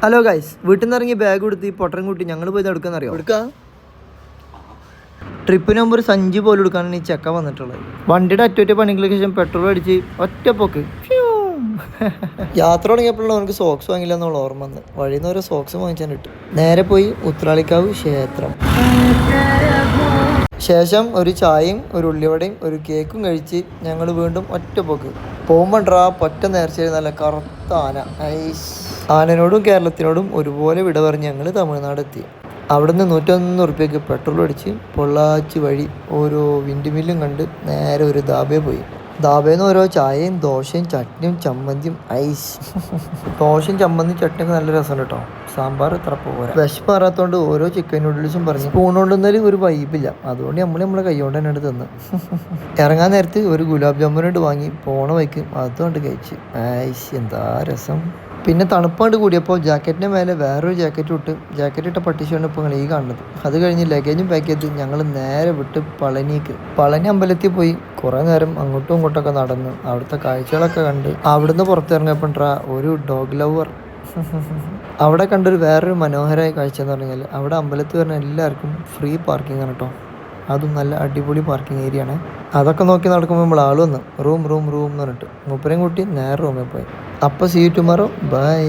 Hello guys, വീട്ടിൽ നിന്ന് ഇറങ്ങി ബാഗ് കൊടുത്ത് ഈ പൊട്ടരം കൂട്ടി ഞങ്ങൾ പോയി എടുക്കാൻ അറിയാം. എടുക്കാം. ട്രിപ്പിന് മുമ്പ് ഒരു സഞ്ചി പോലും എടുക്കാനാണ് ഈ ചെക്ക വന്നിട്ടുള്ളത്. വണ്ടിയുടെ അറ്റൊറ്റ പണികൾക്ക് ശേഷം പെട്രോൾ അടിച്ച് ഒറ്റപ്പൊക്ക് യാത്ര തുടങ്ങിയപ്പോഴാണ് അവനക്ക് സോക്സ് വാങ്ങില്ല എന്നുള്ള ഓർമ്മ വന്ന്. വഴിയിൽ നിന്ന് ഓരോ സോക്സ് വാങ്ങിച്ചാൽ ഇട്ട് നേരെ പോയി ഉത്രാളിക്കാവ് ക്ഷേത്രം. ശേഷം ഒരു ചായയും ഒരു ഉള്ളിവടയും ഒരു കേക്കും കഴിച്ച് ഞങ്ങൾ വീണ്ടും ഒറ്റപ്പൊക്ക്. പോകുമ്പോണ്ടാ പൊറ്റ നേർച്ചയിൽ നല്ല കറുത്ത ആന. ആനനോടും കേരളത്തിനോടും ഒരുപോലെ വിട പറഞ്ഞ് ഞങ്ങൾ തമിഴ്നാട് എത്തി. അവിടുന്ന് 101 ഉറുപ്പ്യക്ക് പെട്രോൾ അടിച്ച് പൊള്ളാച്ചി വഴി ഓരോ വിൻഡ് മില്ലും കണ്ട് നേരെ ഒരു ധാബയെ പോയി. ധാബേന്ന് ഓരോ ചായയും ദോശയും ചട്നിയും ചമ്മന്തിയും ദോശയും ചമ്മന്തിയും ചട്നിയൊക്കെ നല്ല രസമുണ്ട് കേട്ടോ. സാമ്പാർ ഇത്ര പോരാ. വിശപ്പ് മാറാത്തോണ്ട് ഓരോ ചിക്കൻ നൂഡിൽസും പറഞ്ഞു. സ്പൂൺ കൊണ്ടുവന്നാലും ഒരു വൈബില്ല. അതുകൊണ്ട് നമ്മളെ കൈ കൊണ്ട് തന്നെ തിന്ന്. ഇറങ്ങാൻ നേരത്ത് ഒരു ഗുലാബ് ജാമുനോട് വാങ്ങി പോണ വൈക്ക് അതുകൊണ്ട് കഴിച്ച്. എന്താ രസം. പിന്നെ തണുപ്പാണ്ട് കൂടിയപ്പോൾ ജാക്കറ്റിൻ്റെ മേലെ വേറൊരു ജാക്കറ്റ് ഇട്ട് ജാക്കറ്റ് ഇട്ട പട്ടിഷാണ് ഇപ്പോൾ നിങ്ങൾ ഈ കാണുന്നത്. അത് കഴിഞ്ഞ് ലഗേജും പാക്ക് ചെയ്ത് ഞങ്ങൾ നേരെ വിട്ട് പളനി അമ്പലത്തിൽ പോയി കുറേ നേരം അങ്ങോട്ടും ഇങ്ങോട്ടൊക്കെ നടന്ന് അവിടുത്തെ കാഴ്ചകളൊക്കെ കണ്ട് അവിടുന്ന് പുറത്തിറങ്ങിയപ്പോണ്ടാ ഒരു ഡോഗ് ലവർ അവിടെ കണ്ടൊരു വേറൊരു മനോഹരമായ കാഴ്ച എന്ന് പറഞ്ഞാൽ അവിടെ അമ്പലത്തിൽ വരുന്ന എല്ലാവർക്കും ഫ്രീ പാർക്കിംഗ് ആണ് കേട്ടോ. അതും നല്ല അടിപൊളി പാർക്കിംഗ് ഏരിയ ആണ്. അതൊക്കെ നോക്കി നടക്കുമ്പോൾ നമ്മൾ ആൾ വന്നു റൂം എന്ന് പറഞ്ഞിട്ട് മൂപ്പരെയും കൂട്ടി നേരെ റൂമിൽ പോയി. അപ്പോൾ സീ യു ടുമോറോ, ബൈ.